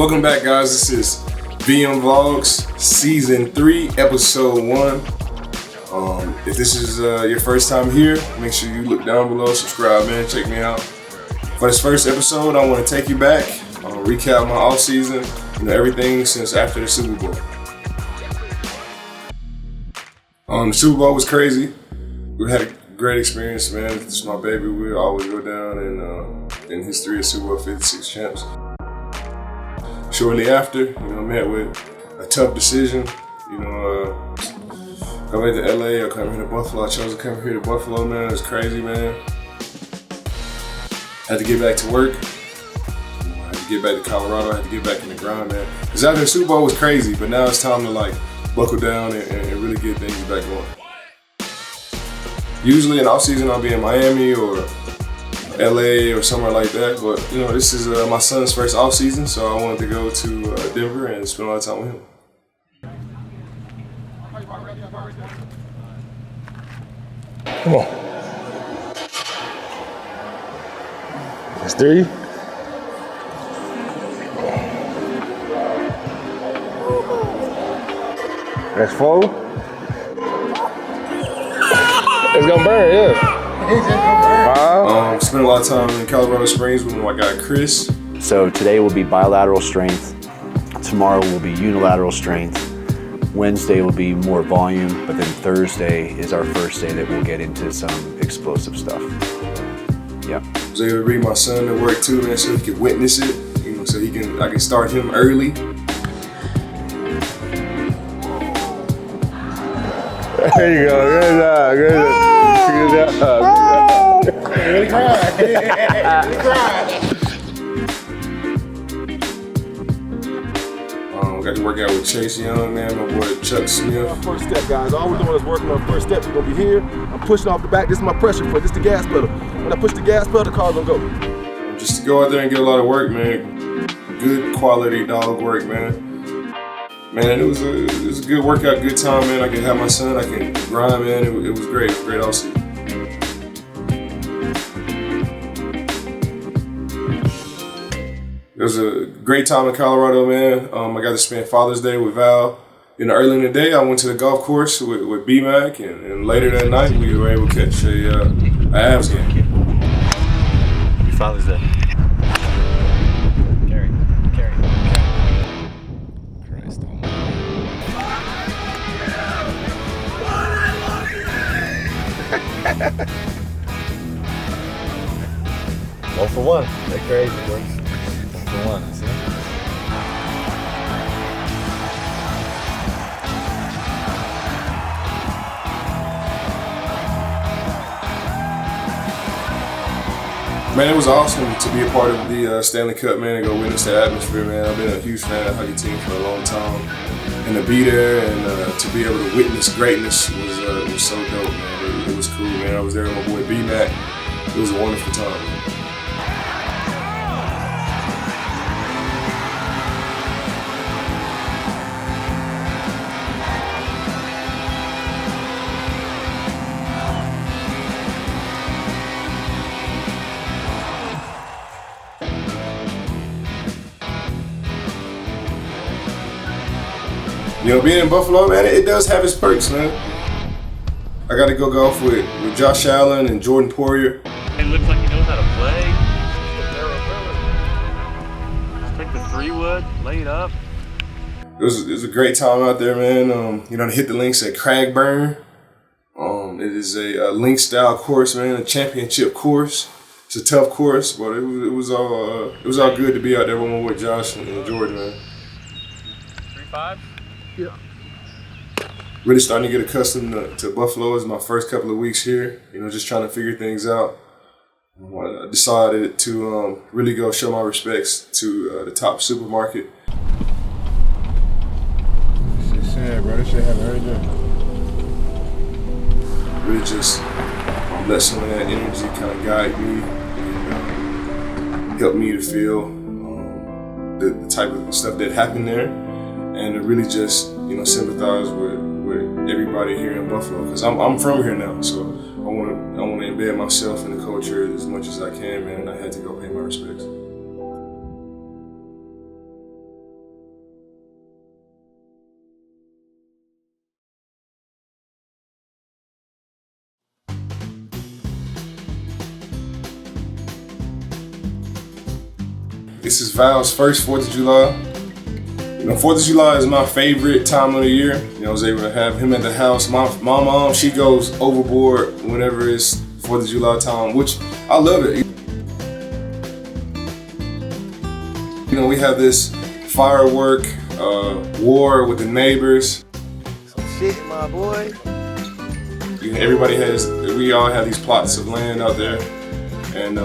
Welcome back, guys. This is VM Vlogs, Season 3, Episode 1. If this is your first time here, make sure you look down below, subscribe, man, check me out. For this first episode, I want to take you back, recap my off season, everything since after the Super Bowl. The Super Bowl was crazy. We had a great experience, man. It's my baby. We'll always go down in history of Super Bowl 56 champs. Shortly after, met with a tough decision. Coming to LA or coming here to Buffalo. I chose to come here to Buffalo, man. It was crazy, man. Had to get back to work. Had to get back to Colorado. Had to get back in the grind, man. Because after the Super Bowl was crazy, but now it's time to buckle down and really get things back going. Usually in off season I'll be in Miami or LA or somewhere like that, but this is my son's first off season, so I wanted to go to Denver and spend a lot of time with him. Come on. That's 3. That's 4. It's gonna burn, yeah. Spent a lot of time in Colorado Springs with my guy Chris. So today will be bilateral strength. Tomorrow will be unilateral strength. Wednesday will be more volume, but then Thursday is our first day that we'll get into some explosive stuff. Yeah. I was able to bring my son to work too, man, so he could witness it. So I can start him early. There you go. Good job. Good job. Really cried. Really cried. Got to work out with Chase Young, man, my boy Chuck Smith. First step, guys. All we're doing is working on first step. We're gonna be here. I'm pushing off the back. This is my pressure foot. This is the gas pedal. When I push the gas pedal, the car's gonna go. Just to go out there and get a lot of work, man. Good quality dog work, man. Man, it was a good workout, good time, man. I can have my son, I can grind, man. It was great. It was great all season. It was a great time in Colorado, man. I got to spend Father's Day with Val. Early in the day, I went to the golf course with B-Mac, and later that night, we were able to catch a Avs game. Happy Father's Day. Carry. Christ almighty. One for one. They're crazy, bro. One, see? Man, it was awesome to be a part of the Stanley Cup, man, and go witness the atmosphere, man. I've been a huge fan of the hockey team for a long time, and to be there and to be able to witness greatness was so dope, man. It was cool, man. I was there with my boy B-Mac. It was a wonderful time, man. Being in Buffalo, man, it does have its perks, man. I got to go golf with Josh Allen and Jordan Poirier. It looks like he knows how to play. Just take the 3-wood, lay it up. It was a great time out there, man. To hit the links at Cragburn. It is a link style course, man, a championship course. It's a tough course, but it was all good to be out there with my boy Josh and Jordan, man. 3-5. Yeah. Really starting to get accustomed to Buffalo. It's my first couple of weeks here, just trying to figure things out. I decided to really go show my respects to the top supermarket. Shit sad, bro. This shit happened every day. Really just let some of that energy kind of guide me and help me to feel the type of stuff that happened there. And to really just, sympathize with everybody here in Buffalo, because I'm from here now, so I want to embed myself in the culture as much as I can, man. And I had to go pay my respects. This is Val's first 4th of July. You know, 4th of July is my favorite time of the year. You know, I was able to have him at the house. My mom, she goes overboard whenever it's 4th of July time, which I love it. You know, we have this firework war with the neighbors. Some shit, my boy. We all have these plots of land out there. And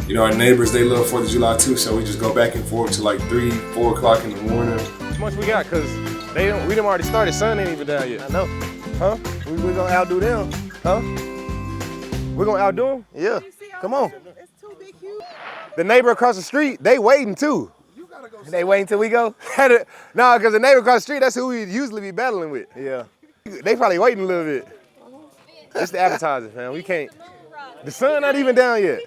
you know, our neighbors, they love 4th of July too, so we just go back and forth to like 3, 4 o'clock in the morning. How much we got? Cause we done already started, sun ain't even down yet. I know. Huh? We gonna outdo them. Huh? We gonna outdo them? Yeah. Come on. The neighbor across the street, they waiting too. They waiting till we go? Nah, cause the neighbor across the street, that's who we usually be battling with. Yeah. They probably waiting a little bit. It's the appetizers, man. We can't. The sun not even down yet.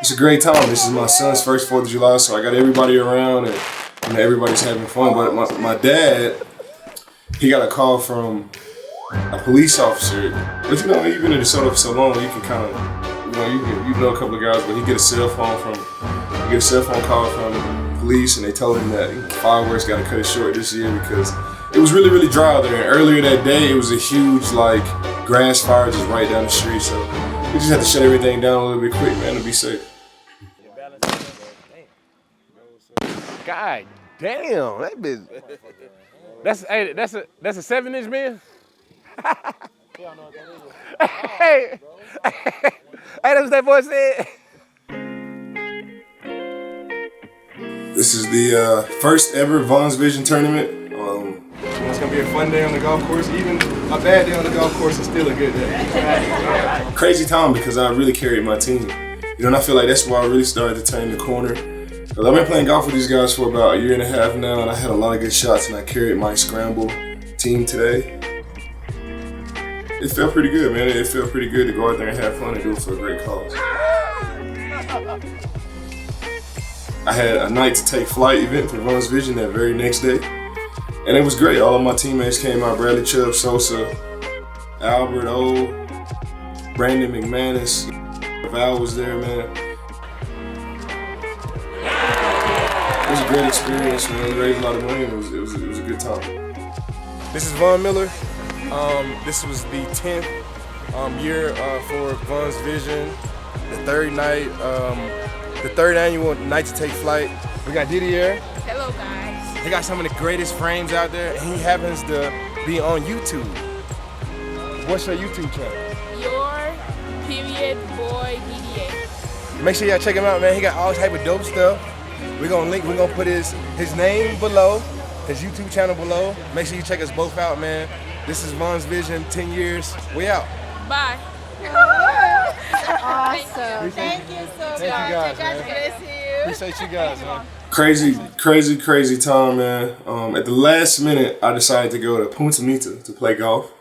It's a great time. This is my son's first 4th of July, so I got everybody around and you know, everybody's having fun. But my dad, he got a call from a police officer. But you know, you've been in DeSoto for so long, you can kind of, you know a couple of guys, but he get a cell phone call from the police, and they told him that fireworks got to cut it short this year because it was really, really dry out there. And earlier that day, it was a huge like grass fire just right down the street. So we just had to shut everything down a little bit quick, man, to be safe. God damn, that bitch. That's a 7-inch man. Hey, that's what that boy said. This is the first ever Vaughn's Vision tournament. It's gonna be a fun day on the golf course. Even a bad day on the golf course is still a good day. Crazy time because I really carried my team. You know, and I feel like that's why I really started to turn the corner. Because I've been playing golf with these guys for about a year and a half now, and I had a lot of good shots, and I carried my scramble team today. It felt pretty good, man. It felt pretty good to go out there and have fun and do it for a great cause. I had a night to take flight event for Vaughn's Vision that very next day. And it was great. All of my teammates came out. Bradley Chubb, Sosa, Albert O, Brandon McManus. Val was there, man. It was a great experience, man. We raised a lot of money. It was a good time. This is Von Miller. This was the 10th year for Vaughn's Vision. The third night, the third annual night to take flight. We got Didier. Hello, guys. He got some of the greatest frames out there, and he happens to be on YouTube. What's your YouTube channel? Your period boy DDA. Make sure y'all check him out, man. He got all type of dope stuff. We're gonna put his name below, his YouTube channel below. Make sure you check us both out, man. This is Vaughn's Vision, 10 years. We out. Bye. Awesome. Thank you so much. Thank you guys, man. God bless you. Appreciate you guys, man. Crazy time, man. At the last minute, I decided to go to Punta Mita to play golf.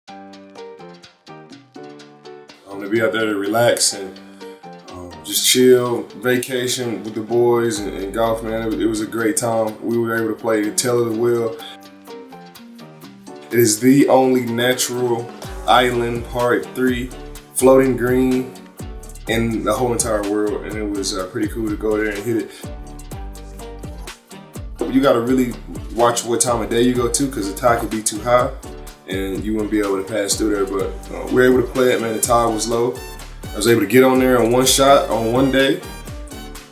To be out there to relax and just chill, vacation with the boys and golf, man. It was a great time. We were able to play the tail of the wheel. It is the only natural island par 3 floating green in the whole entire world, and it was pretty cool to go there and hit it. You gotta really watch what time of day you go to because the tide could be too high and you wouldn't be able to pass through there, but we were able to play it, man. The tide was low. I was able to get on there on one shot on one day,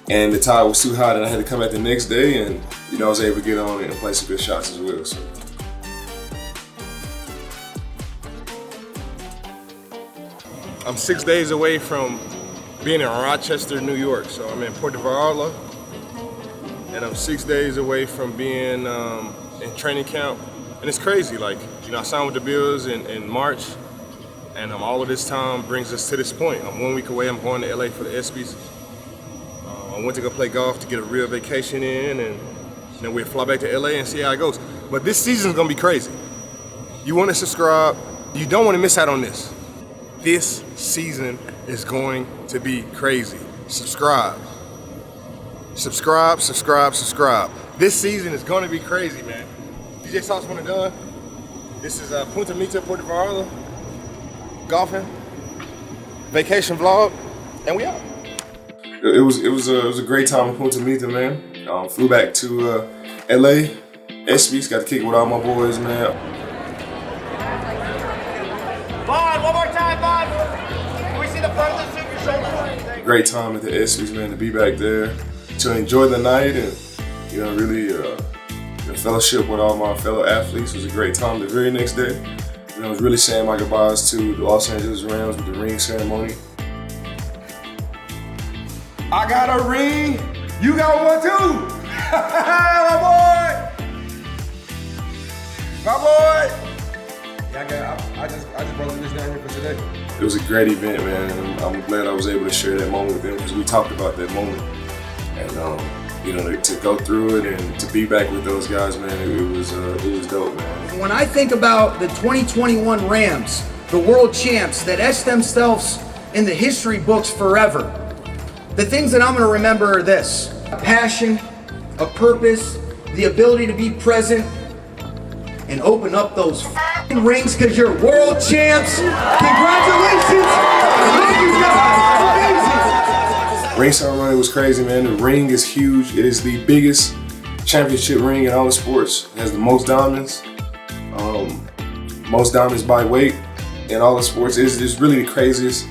and the tide was too high that I had to come back the next day, and you know, I was able to get on it and play some good shots as well. So. I'm 6 days away from being in Rochester, New York. So I'm in Puerto Vallarta, and I'm 6 days away from being in training camp. And it's crazy, like, you know, I signed with the Bills in March, and all of this time brings us to this point. I'm 1 week away, I'm going to LA for the ESPYs. I went to go play golf to get a real vacation in, and then we'll fly back to LA and see how it goes. But this season's gonna be crazy. You wanna subscribe, you don't wanna miss out on this. This season is going to be crazy. Subscribe. Subscribe, subscribe, subscribe. This season is gonna be crazy, man. DJ Sauce when it's done. This is Punta Mita, Puerto Vallarta. Golfing. vacation vlog, and we out. It was a great time in Punta Mita, man. Flew back to LA. ESPYs, got to kick it with all my boys, man. Vaughn, one more time, Vaughn. Can we see the front of the suit, your shoulders? Great time at the ESPYs, man, to be back there, to enjoy the night and, really fellowship with all my fellow athletes. It was a great time. The very next day, I was really saying my goodbyes to the Los Angeles Rams with the ring ceremony. I got a ring. You got one too. My boy. My boy. Yeah, I just brought this down here for today. It was a great event, man. And I'm glad I was able to share that moment with them because we talked about that moment. And to go through it and to be back with those guys, man, it was dope, man. When I think about the 2021 Rams, the world champs that etched themselves in the history books forever, the things that I'm going to remember are this: a passion, a purpose, the ability to be present, and open up those rings because you're world champs. Congratulations! Thank you guys. Amazing. Ring ceremony was crazy, man. The ring is huge. It is the biggest championship ring in all the sports. It has the most diamonds by weight in all the sports. It's really the craziest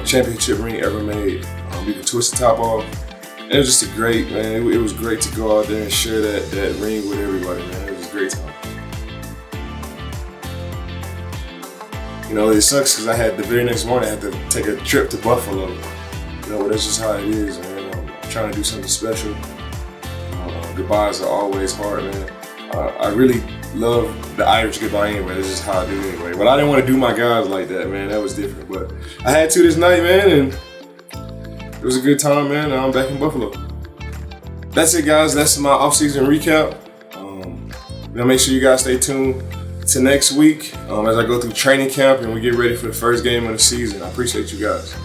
championship ring ever made. You can twist the top off. And it was just a great, man. It was great to go out there and share that ring with everybody, man. It was a great time. It sucks because the very next morning I had to take a trip to Buffalo. But that's just how it is, man. I'm trying to do something special. Goodbyes are always hard, man. I really love the Irish goodbye anyway. That's just how I do it anyway. But I didn't want to do my guys like that, man. That was different. But I had to this night, man, and it was a good time, man. Now I'm back in Buffalo. That's it, guys. That's my off-season recap. Make sure you guys stay tuned to next week as I go through training camp and we get ready for the first game of the season. I appreciate you guys.